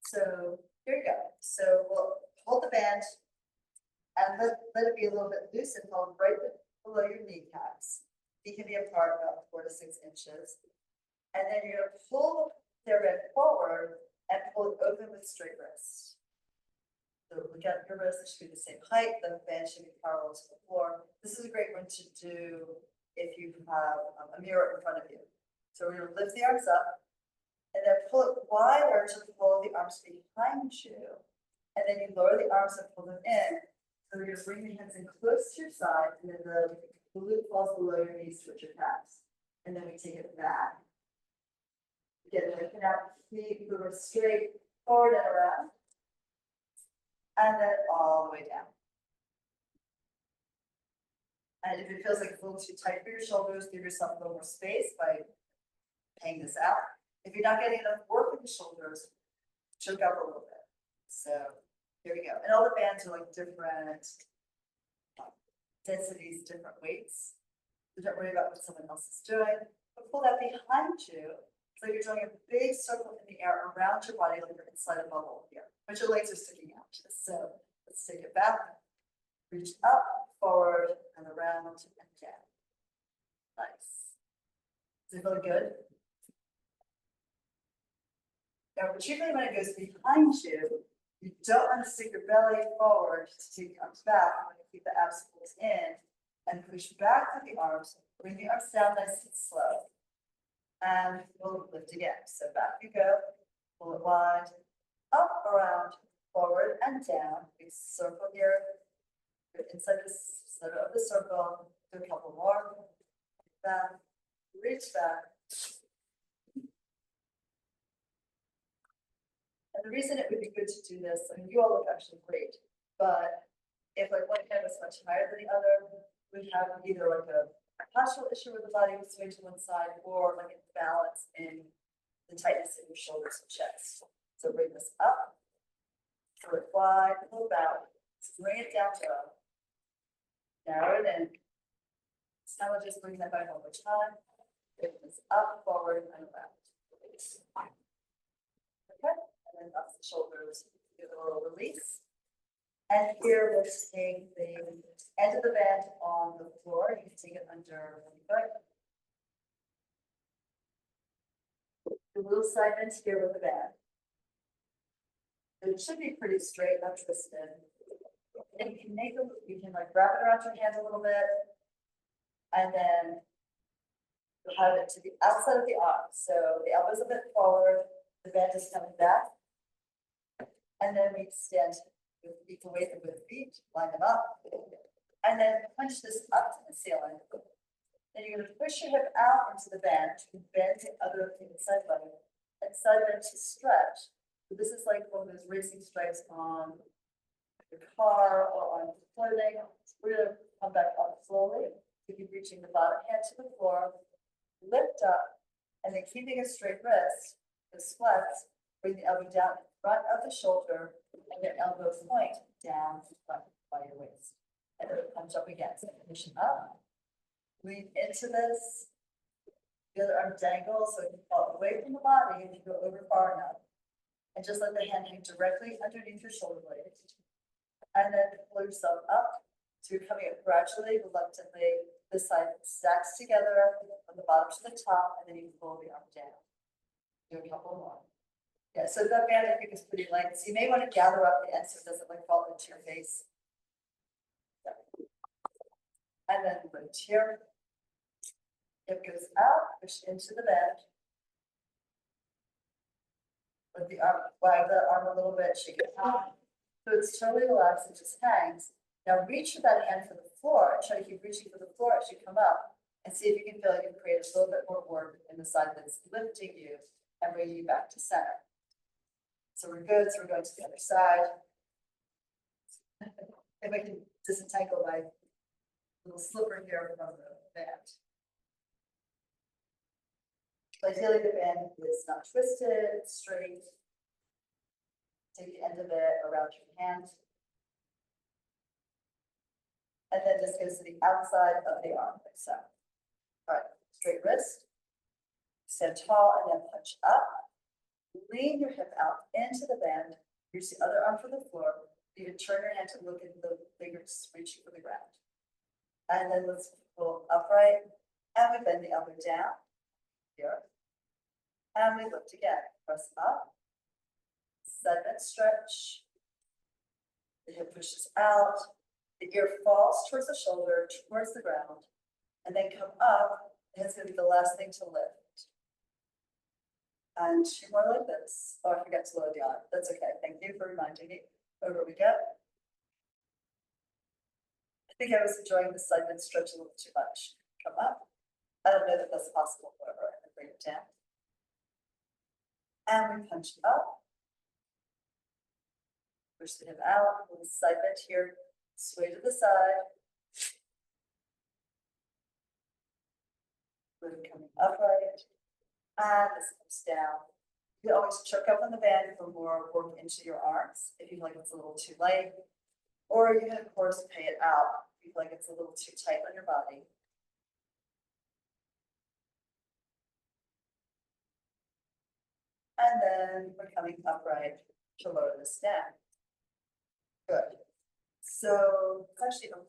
So here you go. So we'll hold the band and let it be a little bit loose and hold right below your kneecaps. Feet can be apart about 4 to 6 inches. And then you're going to pull their band forward and pull it open with straight wrists. So look at your wrists, it should be the same height, the band should be parallel to the floor. This is a great one to do if you have a mirror in front of you. So we're going to lift the arms up and then pull it wider to pull the arms behind you. And then you lower the arms and pull them in. So you're going to bring your hands in close to your side, and then the glute falls below your knees towards your calves. And then we take it back. Again, looking out, keep the wrist straight, forward and around. And then all the way down. And if it feels like it's a little too tight for your shoulders, give yourself a little more space by hang this out. If you're not getting enough work with the shoulders, choke up a little bit. So here we go. And all the bands are like different densities, different weights. So don't worry about what someone else is doing. But pull that behind you. So you're doing a big circle in the air around your body like you're inside a bubble here. But your legs are sticking out. So let's take it back. Reach up, forward, and around, and down. Nice. Does it feel good? Now, particularly when it goes behind you, you don't want to stick your belly forward to take your arms back. You want to keep the abs pulled in and push back with the arms. Bring the arms down nice and slow. And we'll lift again. So back you go. Pull it wide, up, around, forward, and down. Big circle here. Go inside the center of the circle. Do a couple more. Back. Reach back. And the reason it would be good to do this, I mean, you all look actually great, but if like one hand was much higher than the other, we'd have either like a postural issue where the body would swing to one side or like an imbalance in the tightness in your shoulders and chest. So bring this up, throw it wide, pull back, bring it down to up, narrow it in. So now we'll just bring that back one more time. Bring this up, forward, and around. Okay. And then up the shoulders, give it a little release. And here we'll take the end of the band on the floor. You can take it under one foot. The little segment here with the band. It should be pretty straight, not twisted. And you can like wrap it around your hand a little bit. And then you'll have it to the outside of the arm. So the elbow's a bit forward, the band is coming back. And then we extend with equal weight and with feet, line them up, and then punch this up to the ceiling. Then you're going to push your hip out into the band to bend the other inside leg, and side bend to stretch. So this is like one of those racing stripes on your car or on clothing. We're going to come back up slowly. So keep reaching the bottom hand to the floor, lift up, and then keeping a straight wrist, this flex, bring the elbow down in front of the shoulder and your elbow point down in front by your waist. And then it comes up again. So push it up, lean into this. The other arm dangles so it can fall away from the body if you go over far enough. And just let the hand hang directly underneath your shoulder blades. And then pull yourself up. So you're coming up gradually, reluctantly. This side stacks together from the bottom to the top, and then you pull the arm down. Do a couple more. Yeah, so that band I think is pretty light. So you may want to gather up the end so it doesn't like fall into your face. Yeah. And then right here. Hip goes out, push into the band. With the arm, widen the arm a little bit, shake it out. So it's totally relaxed, it just hangs. Now reach with that hand for the floor and try to keep reaching for the floor as you come up and see if you can feel like you can create a little bit more work in the side that's lifting you and bringing you back to center. So we're good, so we're going to the other side. If I can disentangle my little slipper here from the band. So ideally the band is not twisted, it's straight. Take the end of it around your hand. And then this goes to the outside of the arm, like so. All right, straight wrist, stand tall, and then punch up. Lean your hip out into the bend, use the other arm for the floor. You can turn your hand to look at the fingers reaching for the ground. And then let's pull upright, and we bend the elbow down, here. And we lift again, press up, side bend stretch. The hip pushes out, the ear falls towards the shoulder, towards the ground, and then come up, and it's gonna be the last thing to lift. And 2 more like this. Oh, I forgot to lower the arm. That's okay. Thank you for reminding me. Over we go. I think I was enjoying the side bend stretch a little too much. Come up. I don't know that that's possible, however, and bring it down. And we punch up. Push the hip out, with the side bend here, sway to the side. Really coming upright. And this comes down. You can always choke up on the band for more work into your arms if you feel like it's a little too light. Or you can, of course, pay it out if you feel like it's a little too tight on your body. And then we're coming upright to lower this down. Good. So it's actually a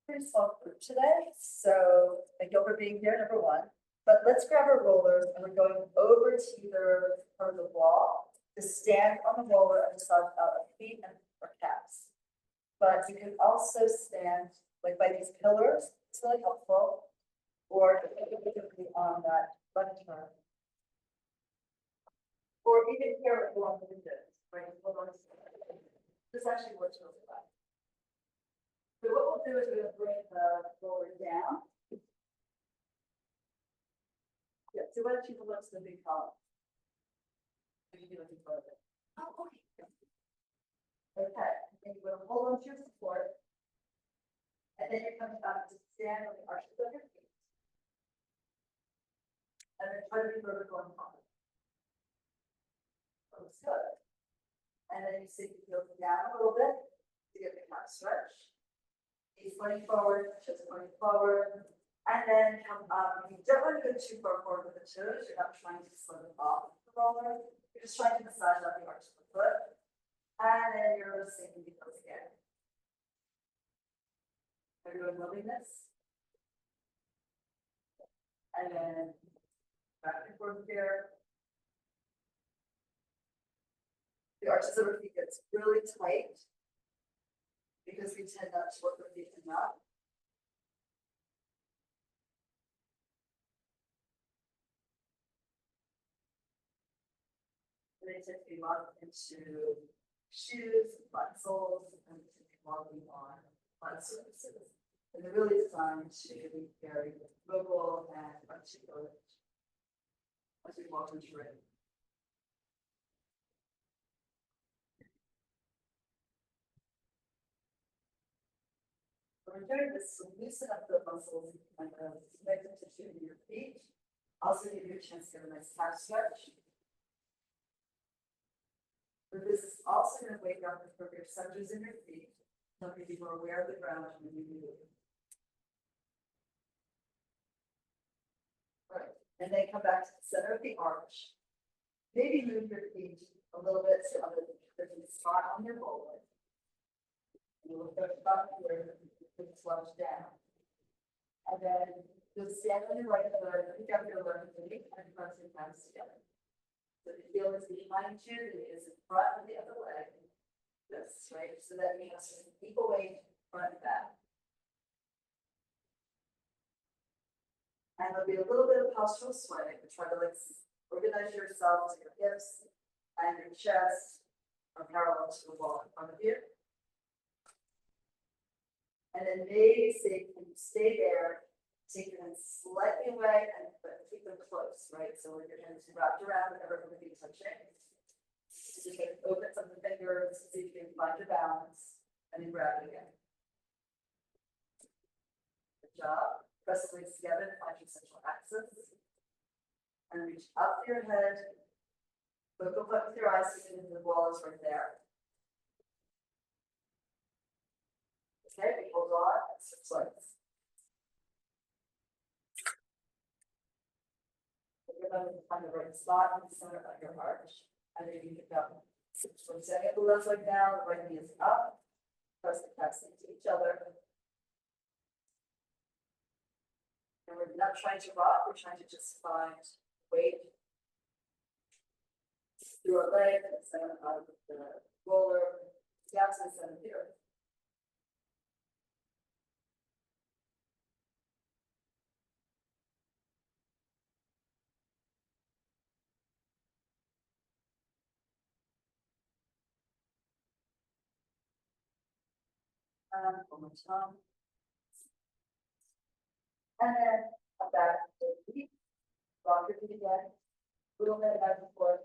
pretty small group today. So thank you all for being here, number one. But let's grab our rollers and we're going over to either part of the wall to stand on the roller and massage out our feet and our calves. But you can also stand like by these pillars. It's really helpful. Or on that left turn. Or even here along the windows, right? This actually works really well. So what we'll do is we're going to bring the roller down. Yeah, so why don't you look to the big column? So you can look in front of it. Oh, okay. Okay, and you're going to hold on to your support. And then you're coming up to stand on the arches of your feet. And then try to be vertical and forward. Looks good. And then you sink your heels down a little bit to get the calf stretch. Knees pointing forward, just pointing forward. And then come up. You don't want to go too far forward with the toes. You're not trying to slip it off the roller. You're just trying to massage out the arch of the foot. And then you're sinking the heels again. Everyone loving this? And then back and forth here. The arches of our feet gets really tight because we tend not to work our feet enough. And they tend to be locked into shoes, flat soles, and to be walking on flat surfaces. And they're really designed to be very mobile and articulate as we walk into it. We're doing this to loosen up the muscles and connected tissue in your feet. Also give you a chance to get a nice calf stretch. But this is also going to wake up the proprioceptors in your feet, helping you be more aware of the ground when you move. Right, and then come back to the center of the arch. Maybe move your feet a little bit so other different spot on your roller. And we'll go up here. Slouch down. And then you'll stand on your right foot, pick up your left foot, and press your hands together. So the heel is behind you, the knee is in front of the other leg. This, right? So that you have some equal weight front and back. And there'll be a little bit of postural sway. Try to like organize yourself so your hips and your chest are parallel to the wall in front of you. And then maybe say, can you stay there, take your hands slightly away and keep them close, right? So with your hands wrapped around and everything will be touching. So just like open some of the fingers, see if you can find your balance, and then grab it again. Good job. Press the legs together, find your central axis. And reach up to your head. Focal point with your eyes, so the wall is right there. Okay, we hold on and switch legs. Put your foot and find the right spot in the center of your heart. And then you pick up. So we're setting the left leg down, the right knee is up. Press the calves into each other. And we're not trying to rock, we're trying to just find weight through our leg and the center of the roller down to the center of the earth. One more time. And then come back to the feet. Rock your feet again. A little bit back and forth.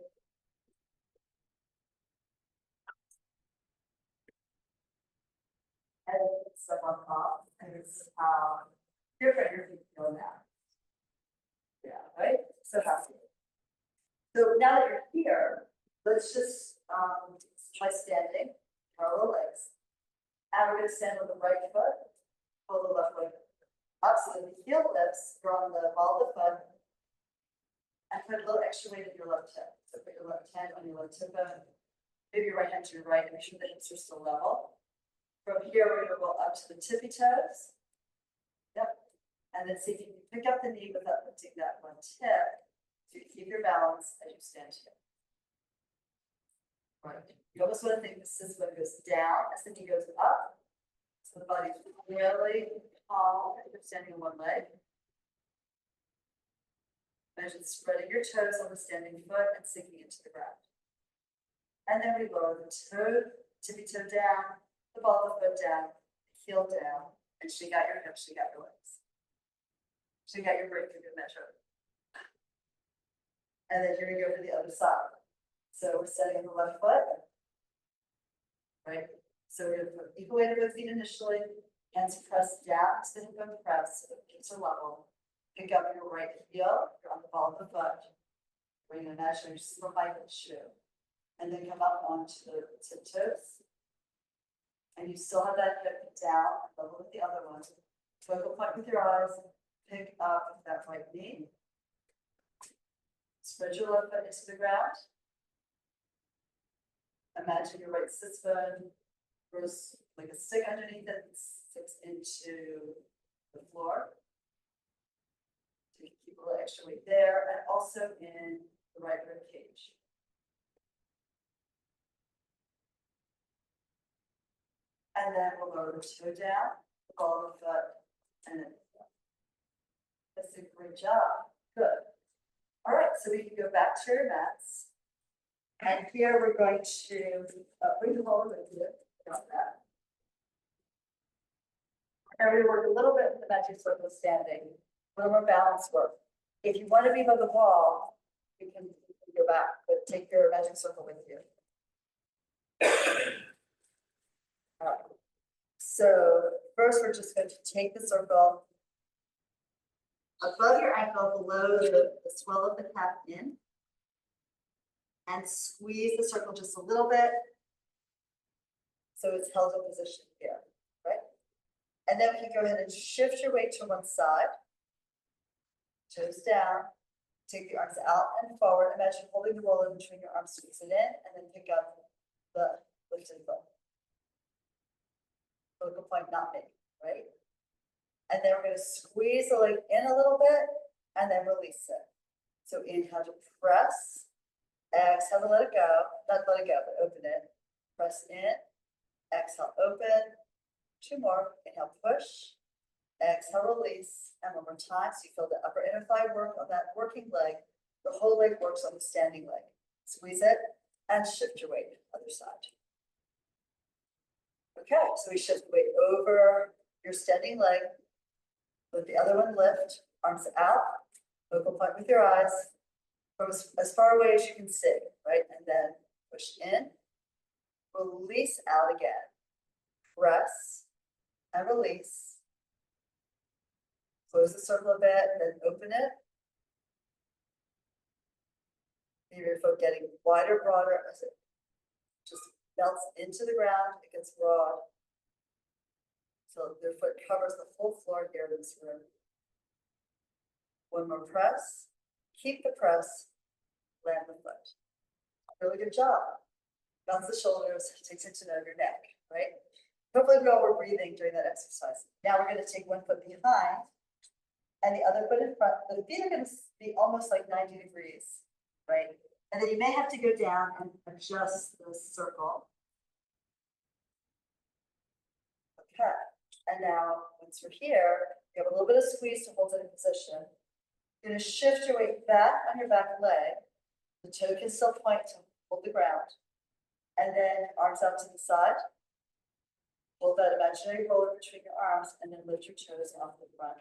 And step on top. And it's different your feet feel now. Yeah, right? So happy. So now that you're here, let's just try standing, parallel legs. And we're gonna stand with the right foot, pull the left leg up so that the heel lifts, you're on the ball of the foot. And put a little extra weight in your left hip. So put your left hand on your left hip bone. Maybe your right hand to your right, make sure the hips are still level. From here, we're gonna go up to the tippy toes. Yep. And then see if you can pick up the knee without lifting that one tip. So you keep your balance as you stand here. Right. You almost want to think this is what goes down as the knee goes up. So the body's really calm if you're standing on one leg. Imagine spreading your toes on the standing foot and sinking into the ground. And then we lower the toe, tippy toe down, the ball of the foot down, the heel down, and shake out your hips, shake out your legs. Shake out your break for good measure. And then you're gonna go for the other side. So we're setting the left foot. Right? So we're gonna put equal weight of both feet initially, hands press down to the hip bone press, so the hips are level. Pick up your right heel, you're on the ball of the foot. We're gonna imagine your super high heel shoe. And then come up onto the tip toes. And you still have that hip down, level with the other one. Focal point with your eyes, pick up that right knee. Spread your left foot into the ground. Imagine your right sits bone grows like a stick underneath it, sticks into the floor. So you keep a little extra weight there, and also in the right rib cage. And then we'll lower the toe down, the ball of the foot, and then that's a great job. Good. All right, so we can go back to your mats. And here we're going to bring the ball with you. Got that. And we work a little bit with the magic circle standing, a little more balance work. If you want to be above the wall, you can go back, but take your magic circle with you. All right. So first, we're just going to take the circle above your ankle, below the swell of the calf in, and squeeze the circle just a little bit, so it's held in position here, right? And then we can go ahead and shift your weight to one side, toes down, take the arms out and forward. Imagine holding the roller between your arms, squeeze it in, and then pick up the lifted foot. Focal point not big, right? And then we're going to squeeze the leg in a little bit and then release it. So inhale to press, exhale to let it go, not let it go, but open it. Press in, exhale, open. Two more, inhale, push, exhale, release. And one more time, so you feel the upper inner thigh work on that working leg. The whole leg works on the standing leg. Squeeze it and shift your weight, other side. Okay, so we shift the weight over your standing leg. Let the other one lift, arms out, focal point with your eyes, from as far away as you can see, right? And then push in, release out again, press and release. Close the circle a bit, then open it. Feel your foot getting wider, broader as it just melts into the ground, it gets broad. So their foot covers the whole floor here in this room. One more press, keep the press, land the foot. Really good job. Bounce the shoulders, takes it to know your neck, right? Hopefully we all were breathing during that exercise. Now we're gonna take one foot behind and the other foot in front. The feet are gonna be almost like 90 degrees, right? And then you may have to go down and adjust the circle. Okay, and now once we're here, you have a little bit of squeeze to hold it in position. You're gonna shift your weight back on your back leg. The toe can still point to hold the ground. And then arms out to the side. Hold that imaginary roller between your arms and then lift your toes off the front.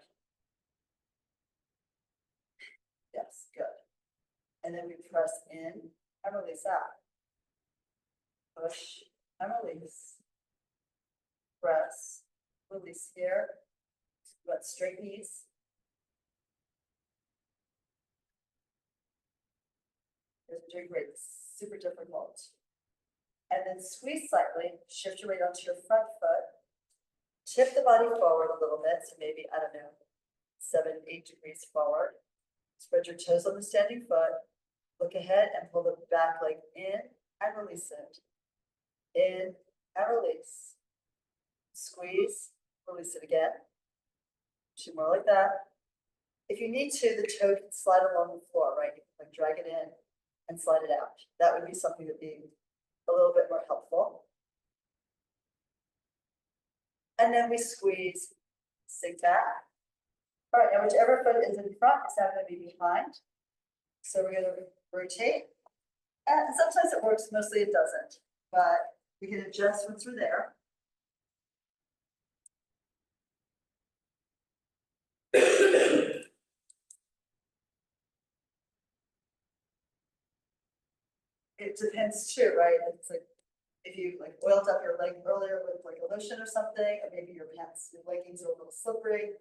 Yes, good. And then we press in and release out. Push and release. Press, release here. Let straight knees. You're doing great, super difficult. And then squeeze slightly, shift your weight onto your front foot. Tip the body forward a little bit, so maybe, I don't know, 7, 8 degrees forward. Spread your toes on the standing foot. Look ahead and pull the back leg in and release it. In and release. Squeeze, release it again. 2 more like that. If you need to, the toe can slide along the floor, right? You can like drag it in and slide it out. That would be something that would be a little bit more helpful. And then we squeeze, sink back. All right, now whichever foot is in front is now going to be behind. So we're going to rotate. And sometimes it works, mostly it doesn't. But we can adjust once we're there. It depends too, right? It's like if you like oiled up your leg earlier with like a lotion or something, or maybe your pants, your leggings are a little slippery,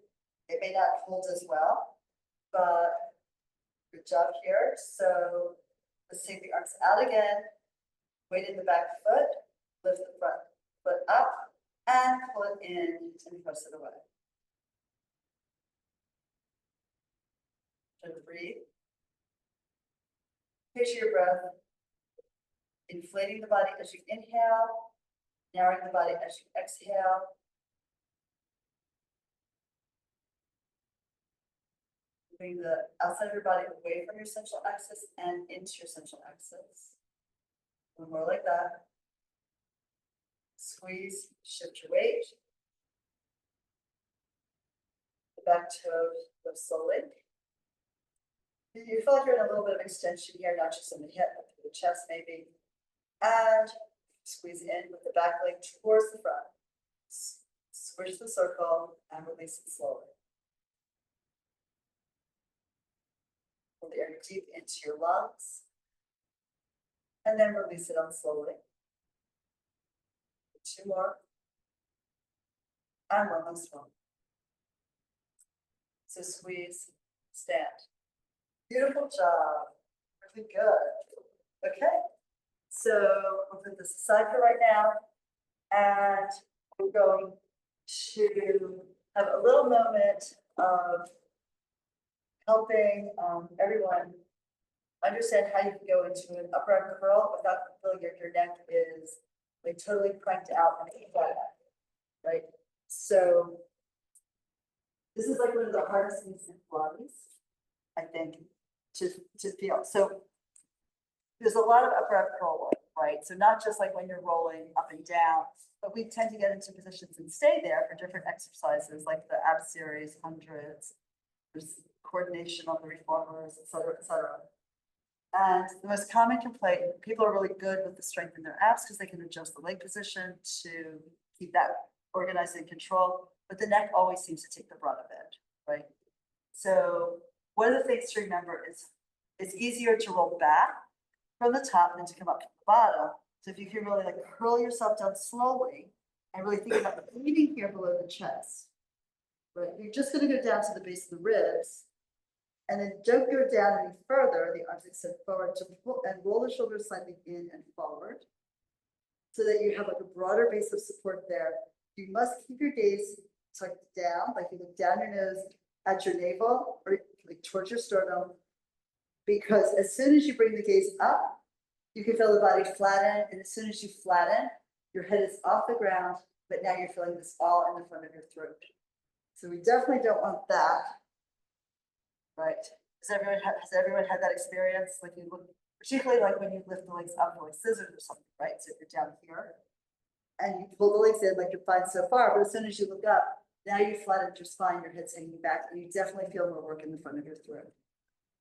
it may not hold as well, but good job here. So let's take the arms out again, weight in the back foot, lift the front foot up, and pull it in and press it away. Try to breathe. Picture your breath. Inflating the body as you inhale, narrowing the body as you exhale. Moving the outside of your body away from your central axis and into your central axis. One more like that. Squeeze, shift your weight. The back toe goes slowly. You feel like you're in a little bit of extension here, not just in the hip, but through the chest maybe. And squeeze in with the back leg towards the front. Squish the circle and release it slowly. Pull the air deep into your lungs. And then release it on slowly. 2 more. And one last one. So squeeze, stand. Beautiful job. Really good. Okay. So we'll put this aside for right now, and we're going to have a little moment of helping everyone understand how you can go into an upper arm curl without feeling your neck is like totally cranked out and flat, right? So this is like one of the hardest things in Pilates, I think, to feel. So there's a lot of upper arm curl work, right? So not just like when you're rolling up and down, but we tend to get into positions and stay there for different exercises, like the ab series, hundreds, there's coordination on the reformers, et cetera, et cetera. And the most common complaint, people are really good with the strength in their abs because they can adjust the leg position to keep that organized and control, but the neck always seems to take the brunt of it, right? So one of the things to remember is it's easier to roll back from the top than to come up to the bottom. So if you can really like curl yourself down slowly and really think about the breathing here below the chest, right? You're just going to go down to the base of the ribs and then don't go down any further. The arms extend forward to pull and roll the shoulders slightly in and forward so that you have like a broader base of support there. You must keep your gaze tucked down, like you look down your nose at your navel or like towards your sternum. Because as soon as you bring the gaze up, you can feel the body flatten, and as soon as you flatten, your head is off the ground, but now you're feeling this all in the front of your throat. So we definitely don't want that. Right? Has everyone had that experience? Like you look, particularly like when you lift the legs up like scissors or something, right? So if you're down here and you pull the legs in like you're fine so far, but as soon as you look up, now you flattened your spine, your head's hanging back, and you definitely feel more work in the front of your throat.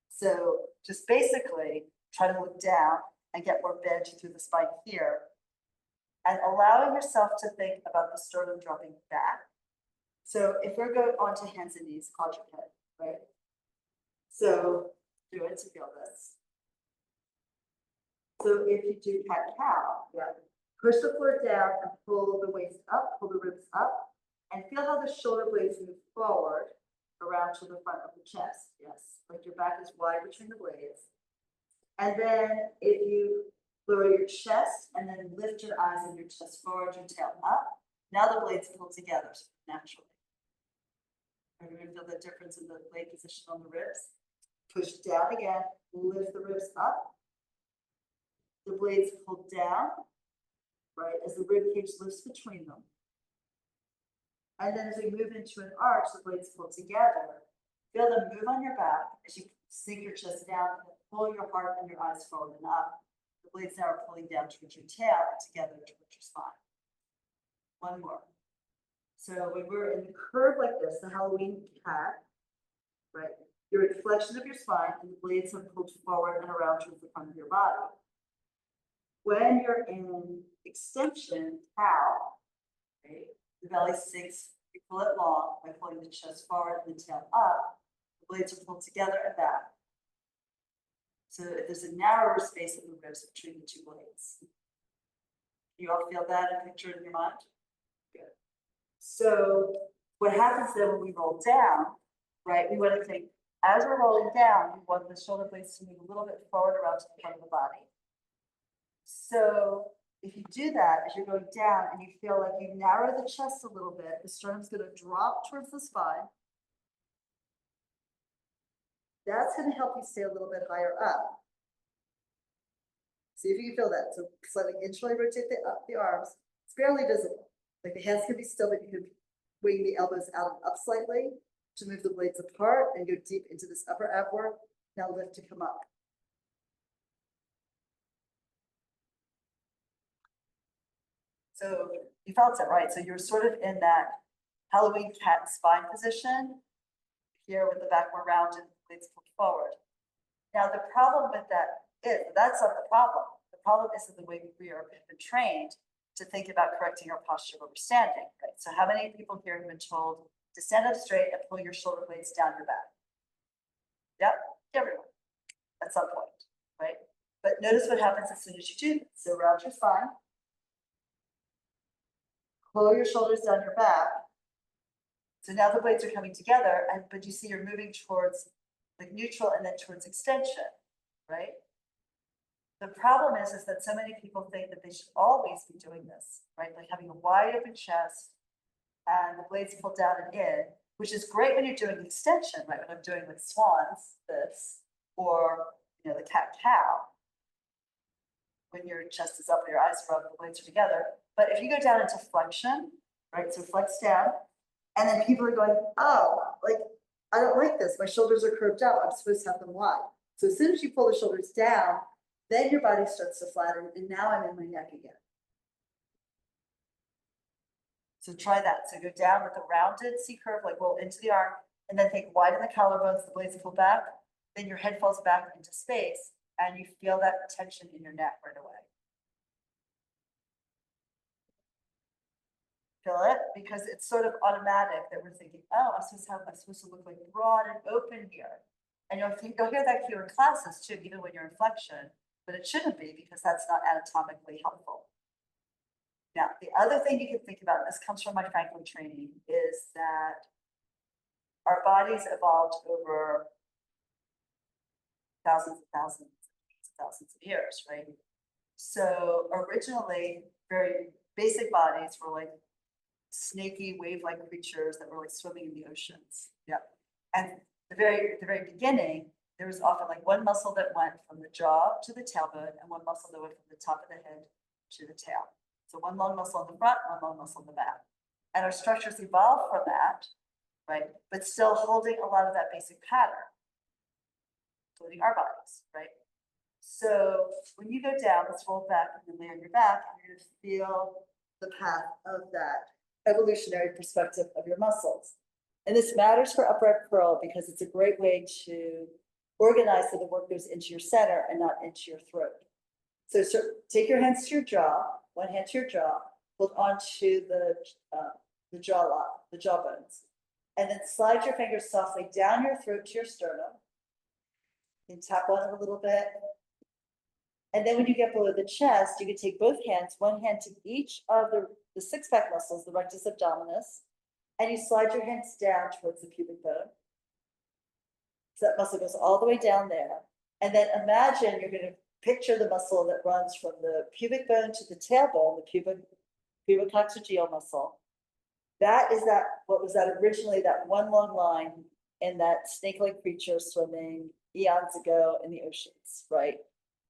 So just basically try to look down and get more bend through the spine here, and allowing yourself to think about the sternum dropping back. So if we're going onto hands and knees, quadrant head, right? So do it to feel this. So if you do cat-cow, yeah, push the floor down and pull the waist up, pull the ribs up, and feel how the shoulder blades move forward around to the front of the chest. Yes, like your back is wide between the blades. And then if you lower your chest and then lift your eyes and your chest forward, your tail up, now the blades pull together naturally. Are you going to feel the difference in the blade position on the ribs? Push down again, lift the ribs up. The blades pull down, right, as the rib cage lifts between them. And then as we move into an arch, the blades pull together. Feel them move on your back as you sink your chest down and pull your heart and your eyes forward and up. The blades now are pulling down towards your tail and together towards your spine. One more. So when we're in the curve like this, the Halloween cat, right, you're in flexion of your spine and the blades have pulled forward and around towards the front of your body. When you're in extension, cow, right, the belly sinks, you pull it long by pulling the chest forward and the tail up. The blades are pulled together and back. So there's a narrower space in the ribs between the two blades. You all feel that and picture it in your mind? Good. So what happens then when we roll down, right, we want to think, as we're rolling down, we want the shoulder blades to move a little bit forward around to the front of the body. So if you do that, as you're going down and you feel like you narrow the chest a little bit, the sternum's going to drop towards the spine. That's going to help you stay a little bit higher up. See if you can feel that. So slightly internally rotate the arms. It's barely visible. Like the hands can be still, but you can wing the elbows out and up slightly to move the blades apart and go deep into this upper ab work. Now lift to come up. So you felt it, right? So you're sort of in that Halloween cat spine position here with the back more rounded, blades pulled forward. Now the problem with that is, that's not the problem. The problem is that the way we have been trained to think about correcting our posture when we're standing, right? So how many people here have been told to stand up straight and pull your shoulder blades down your back? Yep, everyone, at some point, right? But notice what happens as soon as you do this. So round your spine, pull your shoulders down your back. So now the blades are coming together, but you see you're moving towards like neutral and then towards extension, right? The problem is that so many people think that they should always be doing this, right? Like having a wide open chest and the blades pull down and in, which is great when you're doing extension, right? When I'm doing like swans, this, or you know, the cat-cow, when your chest is up and your eyes are up, the blades are together. But if you go down into flexion, right? So flex down, and then people are going, oh, like, I don't like this. My shoulders are curved up. I'm supposed to have them wide. So as soon as you pull the shoulders down, then your body starts to flatten, and now I'm in my neck again. So try that. So go down with a rounded C curve, like roll into the arm, and then think widen the collarbones, the blades pull back, then your head falls back into space, and you feel that tension in your neck right away. Feel it? Because it's sort of automatic that we're thinking, oh, I'm supposed to look like broad and open here. And you'll hear that here in classes too, even when you're in flexion, but it shouldn't be because that's not anatomically helpful. Now, the other thing you can think about, and this comes from my Franklin training, is that our bodies evolved over thousands of years, right? So originally, very basic bodies were like snaky, wave-like creatures that were like swimming in the oceans. Yeah, and the very beginning, there was often like one muscle that went from the jaw to the tailbone and one muscle that went from the top of the head to the tail. So one long muscle on the front, one long muscle on the back. And our structures evolved from that, right? But still holding a lot of that basic pattern, including our bodies, right? So when you go down, let's roll back and then lay on your back, and you're gonna feel the path of that evolutionary perspective of your muscles. And this matters for upright curl because it's a great way to organize so the work goes into your center and not into your throat. So take your hands to your jaw, one hand to your jaw, hold onto the jaw bones, and then slide your fingers softly down your throat to your sternum. You can tap on it a little bit. And then when you get below the chest, you can take both hands, one hand to each of the six-pack muscles, the rectus abdominis, and you slide your hands down towards the pubic bone. So that muscle goes all the way down there. And then imagine you're going to picture the muscle that runs from the pubic bone to the tailbone, the pubococcygeal muscle. That is what was that originally, that one long line in that snake-like creature swimming eons ago in the oceans, right?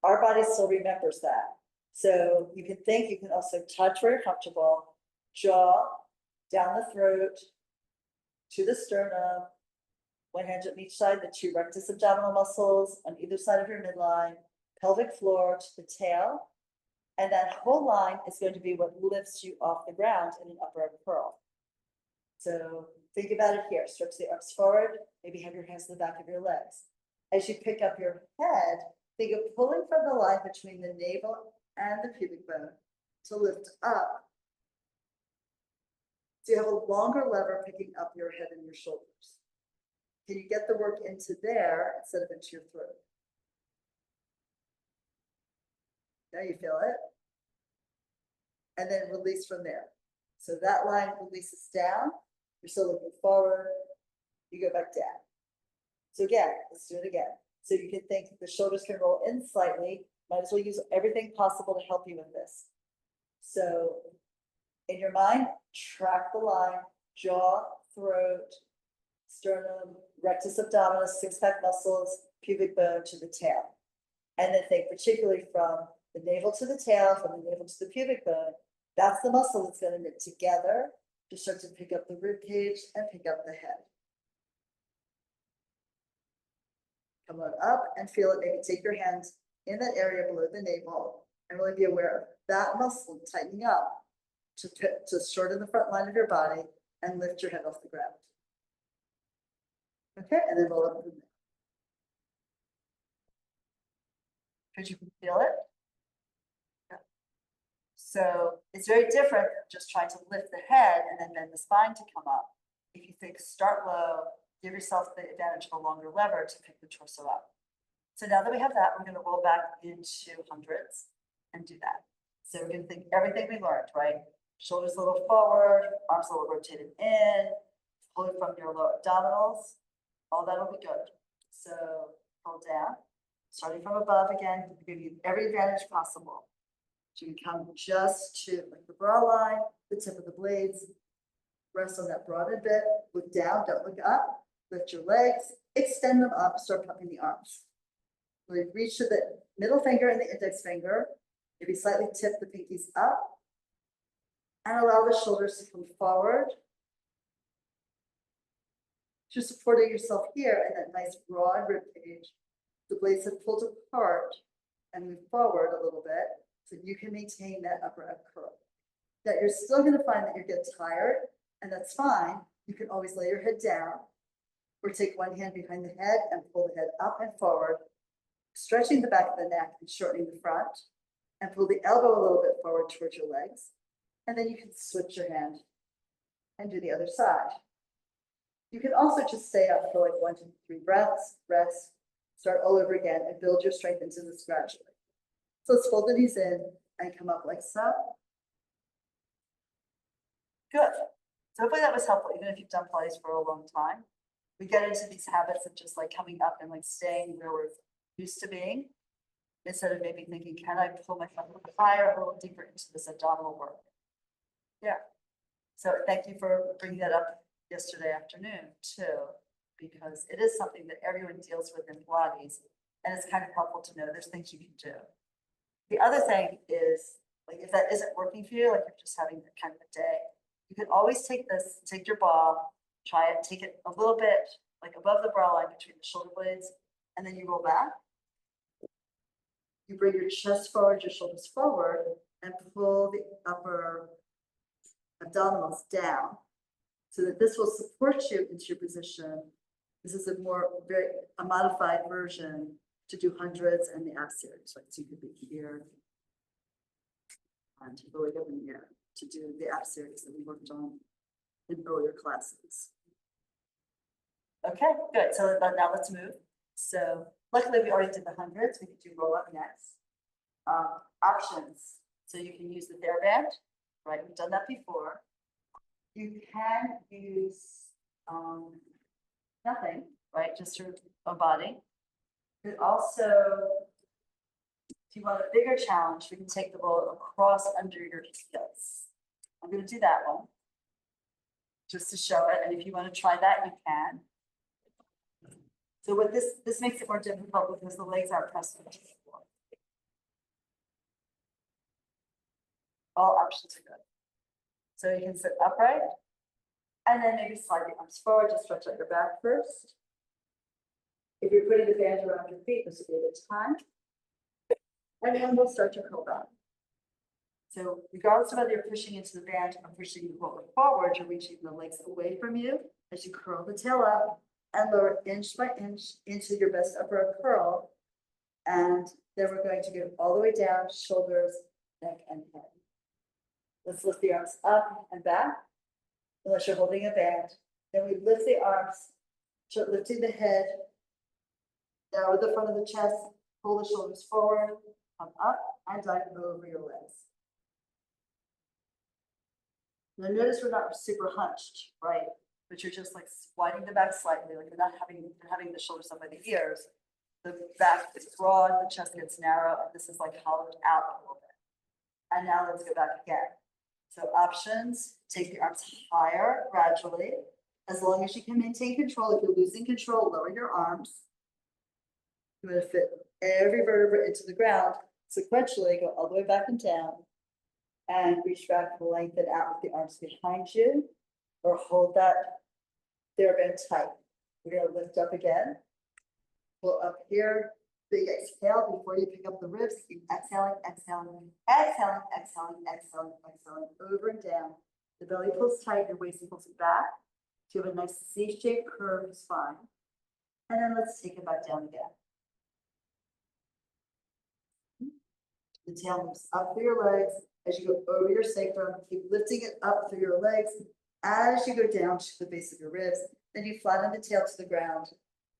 Our body still remembers that. So you can also touch where you're comfortable, jaw, down the throat, to the sternum, one hand on each side, the two rectus abdominal muscles on either side of your midline, pelvic floor to the tail. And that whole line is going to be what lifts you off the ground in an upright curl. So think about it here, stretch the arms forward, maybe have your hands in the back of your legs. As you pick up your head, think of pulling from the line between the navel and the pubic bone to lift up. So you have a longer lever picking up your head and your shoulders. Can you get the work into there instead of into your throat? Now you feel it. And then release from there. So that line releases down. You're still looking forward. You go back down. So again, let's do it again. So you can think the shoulders can roll in slightly. Might as well use everything possible to help you with this. So in your mind, track the line, jaw, throat, sternum, rectus abdominis, six-pack muscles, pubic bone to the tail. And then think particularly from the navel to the tail, from the navel to the pubic bone. That's the muscle that's going to knit together to start to pick up the rib cage and pick up the head. Come on up and feel it. Maybe take your hands in that area below the navel and really be aware of that muscle tightening up to shorten the front line of your body and lift your head off the ground. Okay, and then roll up from there. Could you feel it? Yeah. So it's very different from just trying to lift the head and then bend the spine to come up. If you think start low, give yourself the advantage of a longer lever to pick the torso up. So now that we have that, we're going to roll back into hundreds and do that. So we're going to think everything we learned, right? Shoulders a little forward, arms a little rotated in, pull it from your lower abdominals. All that'll be good. So pull down, starting from above again, give you every advantage possible. So you come just to like the bra line, the tip of the blades, rest on that broadened bit, look down, don't look up, lift your legs, extend them up, start pumping the arms. Really reach to the middle finger and the index finger, maybe slightly tip the pinkies up, and allow the shoulders to come forward. Just supporting yourself here in that nice broad rib cage. The blades have pulled apart and move forward a little bit so you can maintain that upper ab curl. That you're still going to find that you get tired, and that's fine. You can always lay your head down or take one hand behind the head and pull the head up and forward, stretching the back of the neck and shortening the front, and pull the elbow a little bit forward towards your legs. And then you can switch your hand and do the other side. You can also just stay up for like 1 to 3 breaths, rest, start all over again, and build your strength into this gradually. So let's fold the knees in and come up like so. Good. So hopefully that was helpful, even if you've done Pilates for a long time. We get into these habits of just like coming up and like staying where we're used to being, instead of maybe thinking, can I pull myself a little higher, a little deeper into this abdominal work? Yeah. So thank you for bringing that up yesterday afternoon too. because it is something that everyone deals with in Pilates, and it's kind of helpful to know there's things you can do. The other thing is, like, if that isn't working for you, like you're just having kind of a day, you can always take this, take your ball, try it, take it a little bit like above the bra line between the shoulder blades, and then you roll back. You bring your chest forward, your shoulders forward, and pull the upper abdominals down so that this will support you into your position. This is a modified version to do hundreds and the ab series, right? So you could be here and really up in the air to do the ab series that we worked on in earlier classes. Okay, good. So now let's move. So luckily we already did the hundreds. We could do roll up next. Options. So you can use the TheraBand, right? We've done that before. You can use nothing, right? Just your own body. But also, if you want a bigger challenge, we can take the roller across under your heels. I'm going to do that one just to show it. And if you want to try that, you can. So what this makes it more difficult because the legs aren't pressed into the floor. All options are good. So you can sit upright and then maybe slide the arms forward to stretch out your back first. If you're putting the band around your feet, this will be a good time. And then we'll start to curl back. So regardless of whether you're pushing into the band or pushing the roller forward, you're reaching the legs away from you as you curl the tail up and lower inch by inch into your best upper curl. And then we're going to go all the way down, shoulders, neck, and head. Let's lift the arms up and back, unless you're holding a band. Then we lift the arms, lifting the head, down with the front of the chest, pull the shoulders forward, come up, and dive over your legs. Now notice we're not super hunched, right? But you're just like widening the back slightly, like you're having the shoulders up by the ears. The back is broad, the chest gets narrow, and this is like hollowed out a little bit. And now let's go back again. So options, take the arms higher gradually, as long as you can maintain control. If you're losing control, lower your arms. You're going to fit every vertebra into the ground, sequentially go all the way back and down, and reach back and lengthen out with the arms behind you, or hold that TheraBand tight. We're going to lift up again. Pull up here. Big exhale before you pick up the ribs. Keep exhaling, exhaling, exhaling, exhaling, exhaling, exhaling, over and down. The belly pulls tight, your waist pulls it back. So you have a nice C-shaped curved spine. And then let's take it back down again. The tail moves up through your legs as you go over your sacrum. Keep lifting it up through your legs as you go down to the base of your ribs. Then you flatten the tail to the ground,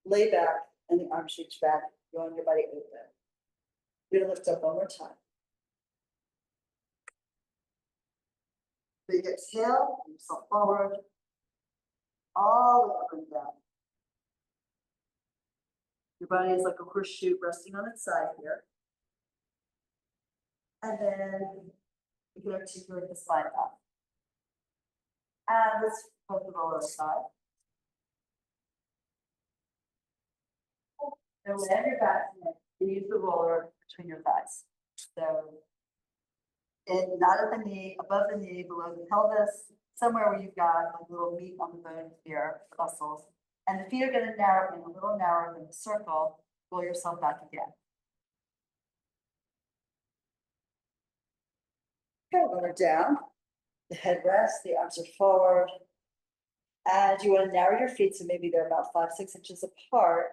lay back, and the arms reach back, going your body open. You're gonna lift up one more time. Big exhale, move yourself forward, all the way up and down. Your body is like a horseshoe resting on its side here. And then you can articulate the spine up. And let's put the roller aside. And land your back and use the roller between your thighs. So, and not at the knee, above the knee, below the pelvis, somewhere where you've got a little meat on the bone here, muscles. And the feet are going to narrow in a little narrower than the circle. Roll yourself back again. Okay, when we're down, the head rests, the arms are forward. And you want to narrow your feet so maybe they're about 5-6 inches apart.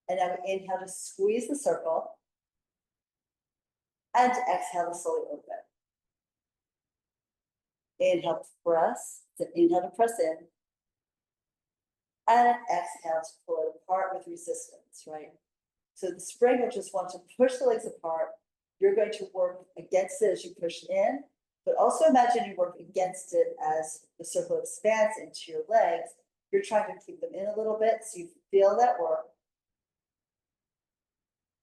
And now inhale to squeeze the circle. And exhale to slowly open. Inhale to press, then inhale to press in. And exhale to pull it apart with resistance, right? So the spring will just want to push the legs apart. You're going to work against it as you push in, but also imagine you work against it as the circle expands into your legs. You're trying to keep them in a little bit so you feel that work.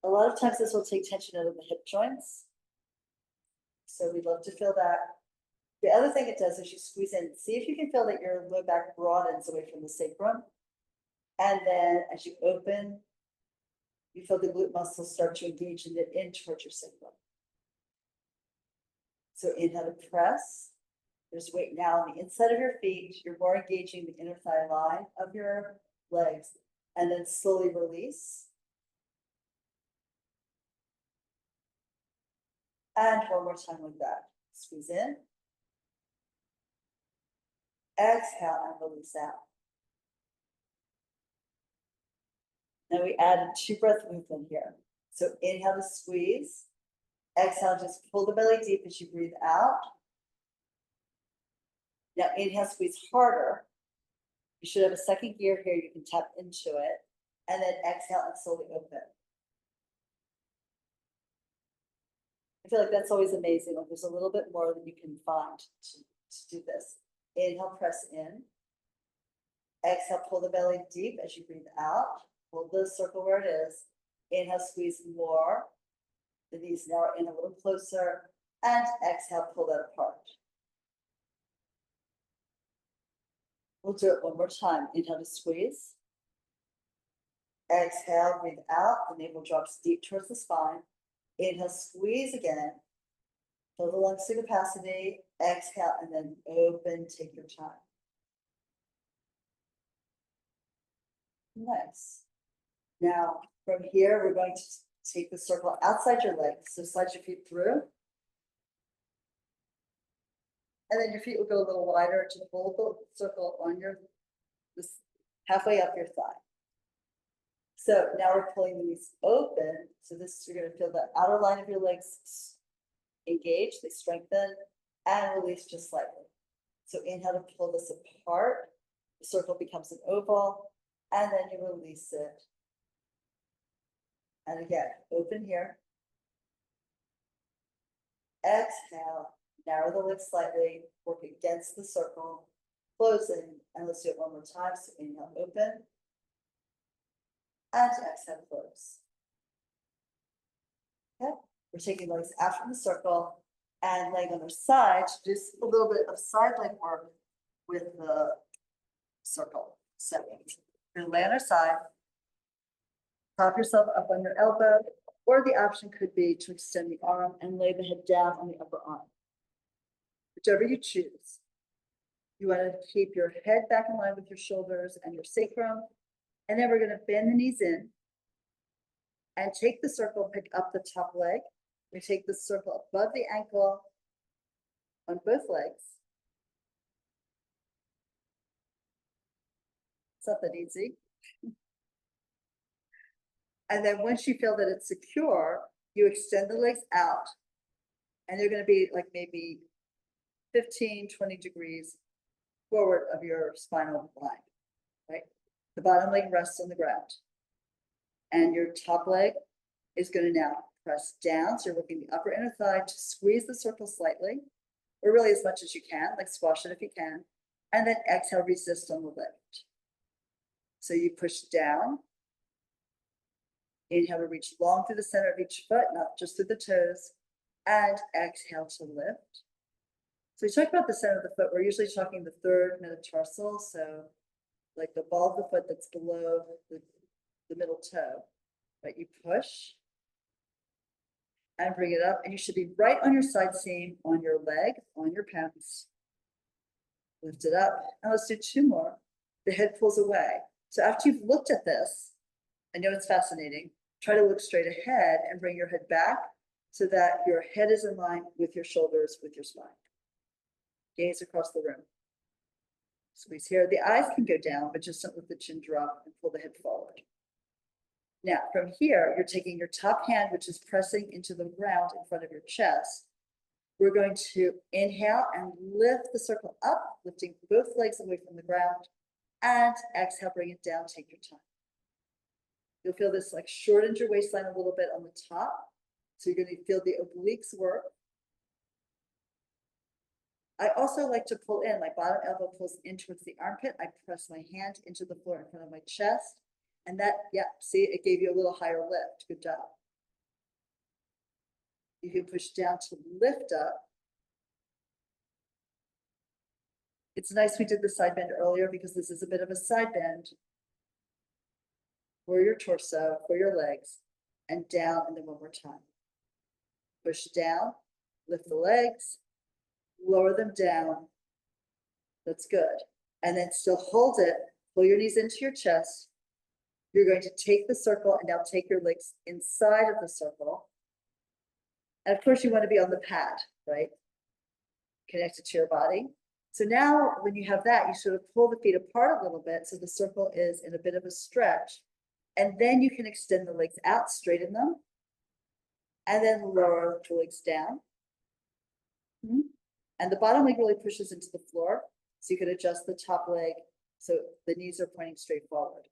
A lot of times this will take tension out of the hip joints. So we love to feel that. The other thing it does is you squeeze in. See if you can feel that your low back broadens away from the sacrum. And then as you open, you feel the glute muscles start to engage and knit in towards your sacrum. So inhale to press. There's weight now on the inside of your feet. You're more engaging the inner thigh line of your legs. And then slowly release. And one more time like that. Squeeze in. Exhale and release out. Now we add a 2-breath movement here. So inhale to squeeze. Exhale, just pull the belly deep as you breathe out. Now inhale, squeeze harder. You should have a second gear here. You can tap into it. And then exhale and slowly open. I feel like that's always amazing. Like there's a little bit more that you can find to do this. Inhale, press in. Exhale, pull the belly deep as you breathe out. Hold the circle where it is. Inhale, squeeze more. The knees now are in a little closer. And exhale, pull that apart. We'll do it one more time. Inhale to squeeze. Exhale, breathe out. The navel drops deep towards the spine. Inhale, squeeze again. Fill the lungs to capacity. Exhale, and then open. Take your time. Nice. Now, from here, we're going to take the circle outside your legs. So slide your feet through. And then your feet will go a little wider to hold the circle on your, this halfway up your thigh. So now we're pulling the knees open. So this, you're going to feel the outer line of your legs engage, they strengthen, and release just slightly. So inhale to pull this apart. The circle becomes an oval, and then you release it. And again, open here. Exhale, narrow the lips slightly, work against the circle, closing, and let's do it one more time. So inhale, open, and exhale, close. Okay, we're taking legs out from the circle and laying on their side to do a little bit of side leg work with the circle. So you're gonna lay on our side, prop yourself up on your elbow, or the option could be to extend the arm and lay the head down on the upper arm. Whichever you choose. You want to keep your head back in line with your shoulders and your sacrum. And then we're going to bend the knees in and take the circle, pick up the top leg. We take the circle above the ankle on both legs. It's not that easy. And then once you feel that it's secure, you extend the legs out. And they're going to be like maybe 15, 20 degrees forward of your spinal line, right? The bottom leg rests on the ground. And your top leg is going to now press down. So you're working the upper inner thigh to squeeze the circle slightly, or really as much as you can, like squash it if you can. And then exhale, resist on the lift. So you push down. Inhale to reach long through the center of each foot, not just through the toes. And exhale to lift. So we talk about the center of the foot. We're usually talking the third metatarsal. So like the ball of the foot that's below the middle toe. But you push and bring it up. And you should be right on your side seam, on your leg, on your pants. Lift it up. And let's do 2 more. The head pulls away. So after you've looked at this, I know it's fascinating. Try to look straight ahead and bring your head back so that your head is in line with your shoulders, with your spine. Gaze across the room. Squeeze here. The eyes can go down, but just don't let the chin drop and pull the head forward. Now, from here, you're taking your top hand, which is pressing into the ground in front of your chest. We're going to inhale and lift the circle up, lifting both legs away from the ground. And exhale, bring it down, take your time. You'll feel this like shorten your waistline a little bit on the top. So you're going to feel the obliques work. I also like to pull in, my bottom elbow pulls in towards the armpit. I press my hand into the floor in front of my chest. And that, yeah, see, it gave you a little higher lift. Good job. You can push down to lift up. It's nice we did the side bend earlier because this is a bit of a side bend. for your torso, for your legs, and down, and then one more time. Push down, lift the legs, lower them down. That's good. And then still hold it, pull your knees into your chest. You're going to take the circle and now take your legs inside of the circle. And of course you want to be on the pad, right? Connected to your body. So now when you have that, you sort of pull the feet apart a little bit so the circle is in a bit of a stretch. And then you can extend the legs out, straighten them, and then lower the legs down. And the bottom leg really pushes into the floor, so you can adjust the top leg so the knees are pointing straight forward.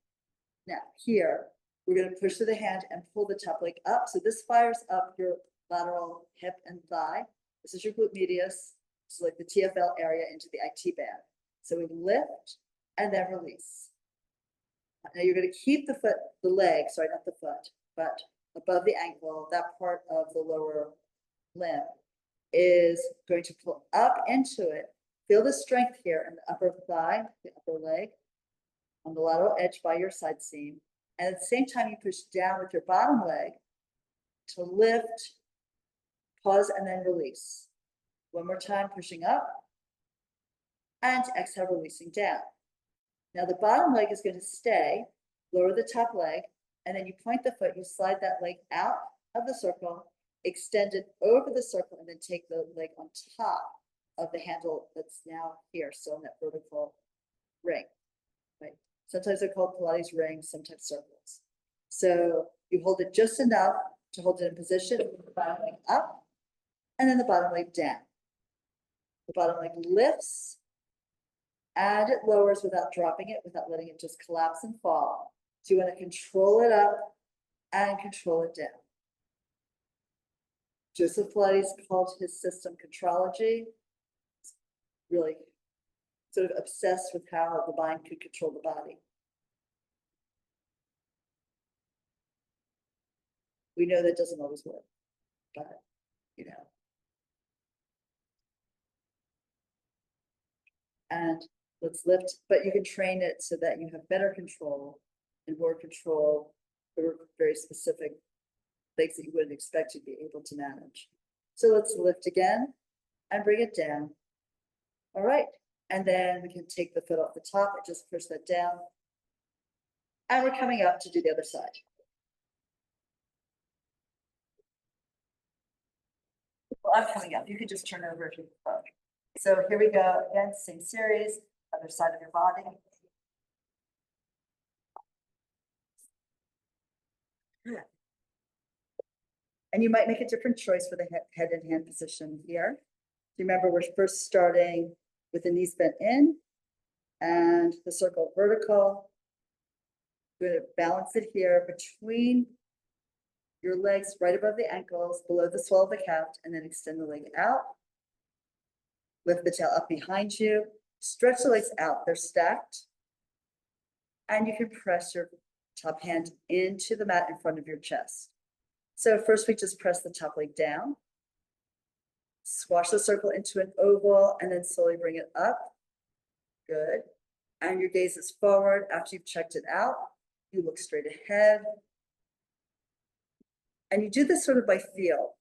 Now here, we're going to push through the hand and pull the top leg up. So this fires up your lateral hip and thigh. This is your glute medius. So like the TFL area into the IT band. So we lift and then release. Now you're going to keep the leg, sorry, not the foot, but above the ankle, that part of the lower limb is going to pull up into it. Feel the strength here in the upper thigh, the upper leg, on the lateral edge by your side seam. And at the same time, you push down with your bottom leg to lift, pause, and then release. One more time, pushing up, and exhale, releasing down. Now the bottom leg is going to stay, lower the top leg, and then you point the foot, you slide that leg out of the circle, extend it over the circle, and then take the leg on top of the handle that's now here, so in that vertical ring, right? Sometimes they're called Pilates rings, sometimes circles. So you hold it just enough to hold it in position, the bottom leg up, and then the bottom leg down. The bottom leg lifts, and it lowers without dropping it, without letting it just collapse and fall. So you want to control it up and control it down. Joseph Pilates called his system contrology. Really sort of obsessed with how the mind could control the body. We know that doesn't always work, but you know. And let's lift, but you can train it so that you have better control and more control for very specific things that you wouldn't expect to be able to manage. So let's lift again and bring it down. All right, and then we can take the foot off the top and just push that down. And we're coming up to do the other side. Well, I'm coming up. You could just turn over if you prefer. So here we go again, same series, other side of your body. And you might make a different choice for the head and hand position here. Remember, we're first starting with the knees bent in and the circle vertical. We're going to balance it here between your legs right above the ankles, below the swell of the calf, and then extend the leg out. Lift the tail up behind you. Stretch the legs out. They're stacked. And you can press your top hand into the mat in front of your chest. So first we just press the top leg down. Squash the circle into an oval and then slowly bring it up. Good. And your gaze is forward. After you've checked it out, you look straight ahead. And you do this sort of by feel.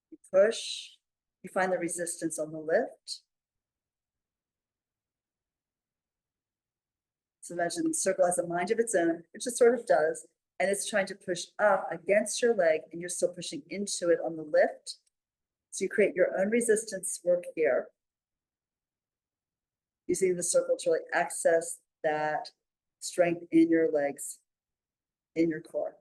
You push, you find the resistance on the lift. So imagine the circle has a mind of its own, which it sort of does, and it's trying to push up against your leg, and you're still pushing into it on the lift. So you create your own resistance work here, using the circle to really access that strength in your legs, in your core.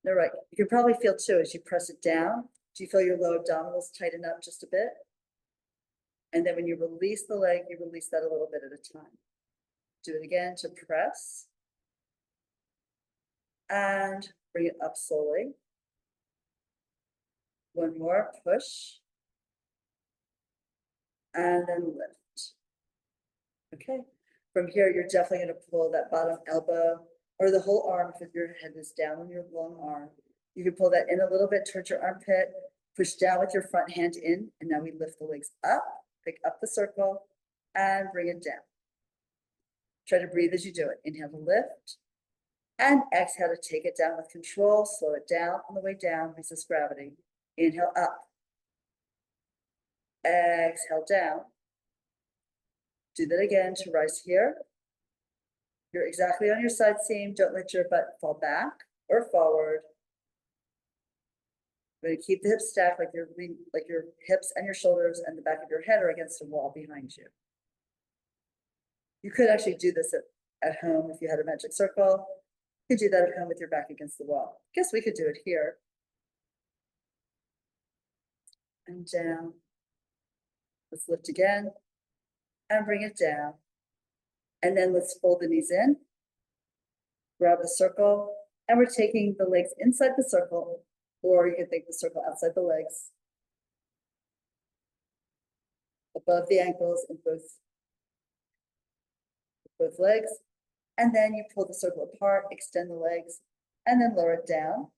All right, you can probably feel too as you press it down. Do you feel your low abdominals tighten up just a bit? And then when you release the leg, you release that a little bit at a time. Do it again to press. And bring it up slowly. One more, push. And then lift. Okay. From here, you're definitely going to pull that bottom elbow or the whole arm if your head is down on your long arm. You can pull that in a little bit towards your armpit. Push down with your front hand in, and now we lift the legs up, pick up the circle, and bring it down. Try to breathe as you do it. Inhale to lift, and exhale to take it down with control. Slow it down on the way down, resist gravity. Inhale up. Exhale down. Do that again to rise here. You're exactly on your side seam. Don't let your butt fall back or forward. You're going to keep the hips stacked like your hips and your shoulders and the back of your head are against a wall behind you. You could actually do this at home if you had a magic circle. You could do that at home with your back against the wall. I guess we could do it here. And down. Let's lift again and bring it down. And then let's fold the knees in, grab the circle, and we're taking the legs inside the circle, or you can think the circle outside the legs, above the ankles in both legs. And then you pull the circle apart, extend the legs, and then lower it down.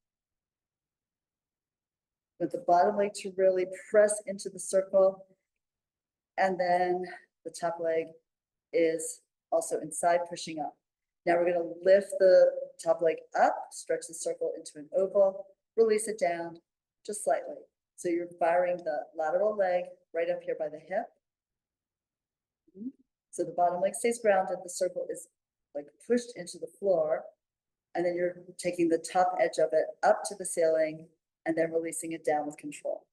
With the bottom leg to really press into the circle. And then the top leg is also inside, pushing up. Now we're going to lift the top leg up, stretch the circle into an oval, release it down just slightly. So you're firing the lateral leg right up here by the hip. So the bottom leg stays grounded, the circle is like pushed into the floor, and then you're taking the top edge of it up to the ceiling and then releasing it down with control.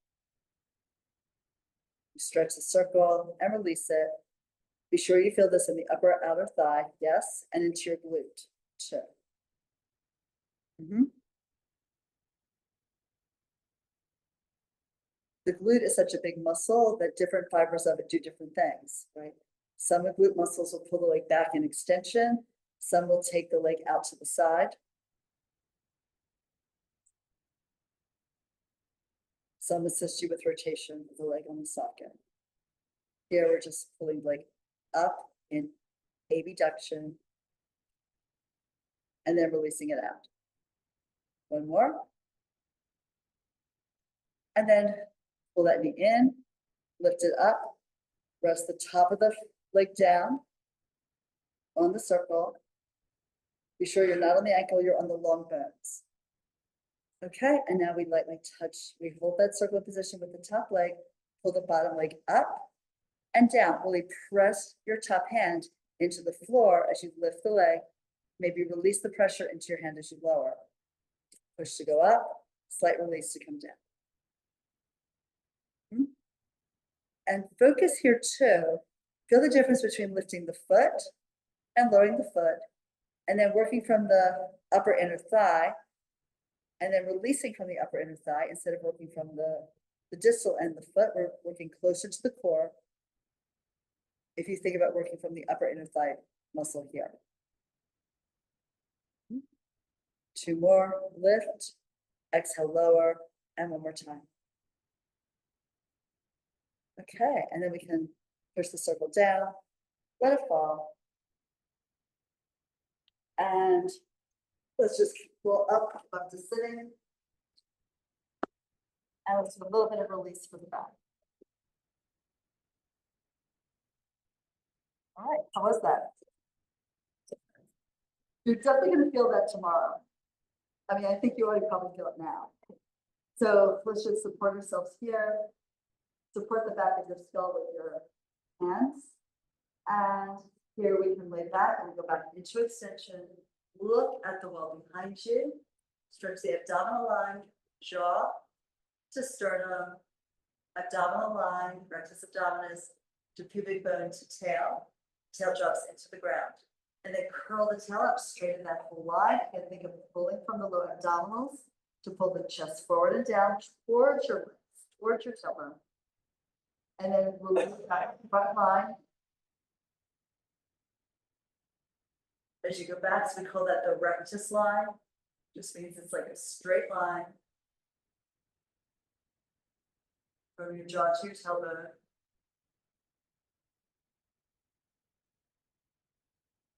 You stretch the circle and release it. Be sure you feel this in the upper outer thigh, yes, and into your glute, too. The glute is such a big muscle that different fibers of it do different things, right? Some of the glute muscles will pull the leg back in extension. Some will take the leg out to the side. Some assist you with rotation of the leg on the socket. Here we're just pulling the leg up in abduction and then releasing it out. One more. And then pull that knee in, lift it up, rest the top of the leg down on the circle. Be sure you're not on the ankle, you're on the long bones. Okay, and now we lightly touch, we hold that circle position with the top leg, pull the bottom leg up and down. Really press your top hand into the floor as you lift the leg. Maybe release the pressure into your hand as you lower. Push to go up, slight release to come down. And focus here too. Feel the difference between lifting the foot and lowering the foot, and then working from the upper inner thigh, and then releasing from the upper inner thigh instead of working from the distal end of the foot. We're working closer to the core. If you think about working from the upper inner thigh muscle here. Two more, lift, exhale, lower, and one more time. Okay, and then we can push the circle down, let it fall. And let's just roll up to sitting. And let's do a little bit of release for the back. All right, how was that? You're definitely going to feel that tomorrow. I mean, I think you already probably feel it now. So let's just support ourselves here. Support the back of your skull with your hands. And here we can lay back and go back into extension. Look at the wall behind you. Stretch the abdominal line, jaw to sternum, abdominal line, rectus abdominis to pubic bone to tail. Tail drops into the ground. And then curl the tail up, straighten that whole line. Again, think of pulling from the lower abdominals to pull the chest forward and down towards your legs, towards your tailbone. And then release back to the front line. As you go back, so we call that the rectus line. Just means it's like a straight line from your jaw to your tailbone.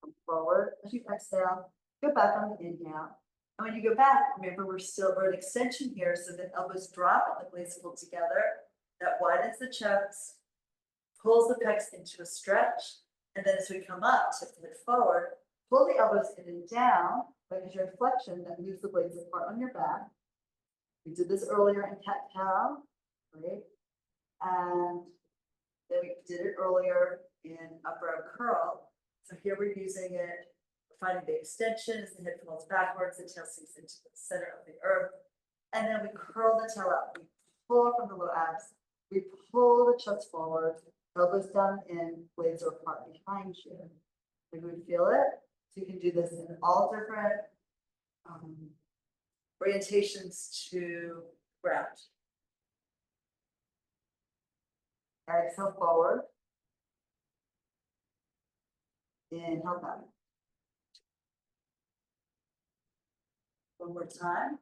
Come forward as you exhale. Go back on the inhale. And when you go back, remember, we're an extension here, so the elbows drop and the blades pull together. That widens the chest, pulls the pecs into a stretch, and then as we come up, tip the head forward, pull the elbows in and down, like your flexion that moves the blades apart on your back. We did this earlier in cat-cow, right? And then we did it earlier in upper curl. So here we're using it, finding the extension as the head falls backwards, the tail sinks into the center of the earth. And then we curl the tail up. We pull from the low abs. We pull the chest forward, elbows down in, blades are apart behind you. We would feel it. So you can do this in all different orientations to ground. Exhale forward. Inhale back. One more time.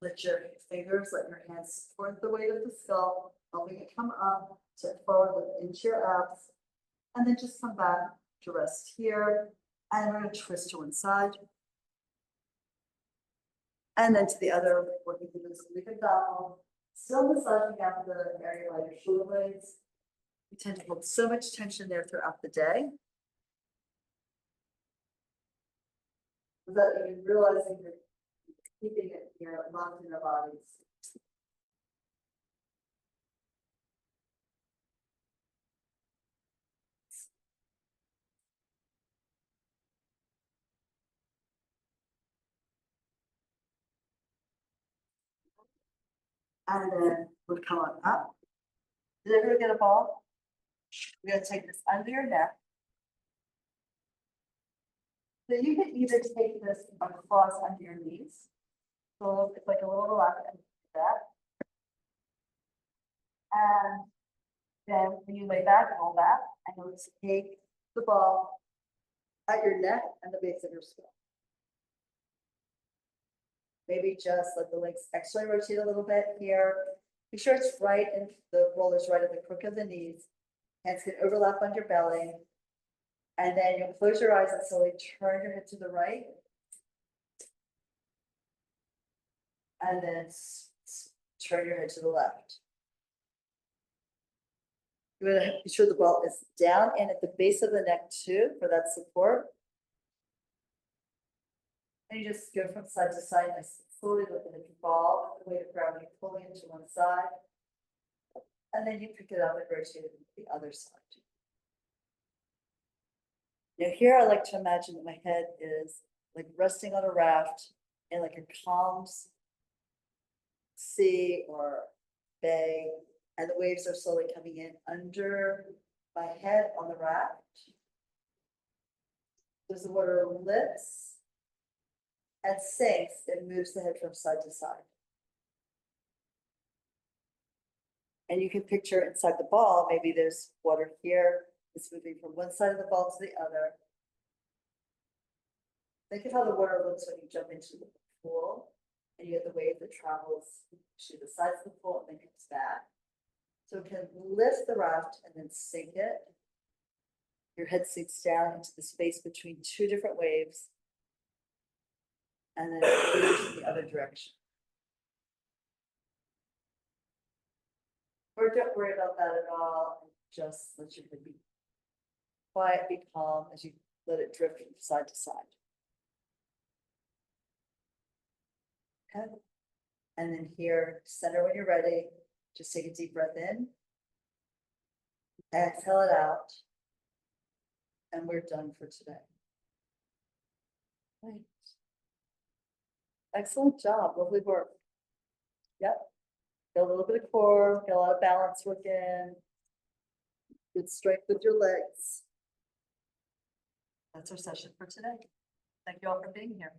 Lift your fingers, let your hands support the weight of the skull, helping it come up, tip forward, lift into your abs, and then just come back to rest here. And we're going to twist to one side. And then to the other, working through this oblique abdominal, still massaging out the area by your shoulder blades. We tend to hold so much tension there throughout the day. Without even realizing you're keeping it here locked in our bodies. And then we'll come on up. Did everyone get a ball? We're going to take this under your neck. So you can either take this across under your knees. So it's like a little relaxed and that. And then when you lay back, roll back, and you'll take the ball at your neck and the base of your skull. Maybe just let the legs externally rotate a little bit here. Be sure it's right in the rollers right at the crook of the knees. Hands can overlap on your belly. And then you'll close your eyes and slowly turn your head to the right. And then turn your head to the left. You're going to be sure the ball is down and at the base of the neck too for that support. And you just go from side to side and slowly let the ball with the weight of gravity pulling into one side. And then you pick it up and rotate it to the other side. Now here I like to imagine that my head is like resting on a raft in like a calm sea or bay, and the waves are slowly coming in under my head on the raft. As the water lifts and sinks, it moves the head from side to side. And you can picture inside the ball, maybe there's water here. It's moving from one side of the ball to the other. Think of how the water looks when you jump into the pool and you get the wave that travels to the sides of the pool and then comes back. So it can lift the raft and then sink it. Your head sinks down into the space between two different waves. And then it moves in the other direction. Or don't worry about that at all. Just let your head be quiet, be calm as you let it drift from side to side. Okay. And then here, center when you're ready. Just take a deep breath in. Exhale it out. And we're done for today. Right. Excellent job. Lovely work. Yep. Get a little bit of core, get a lot of balance working. Good strength with your legs. That's our session for today. Thank you all for being here.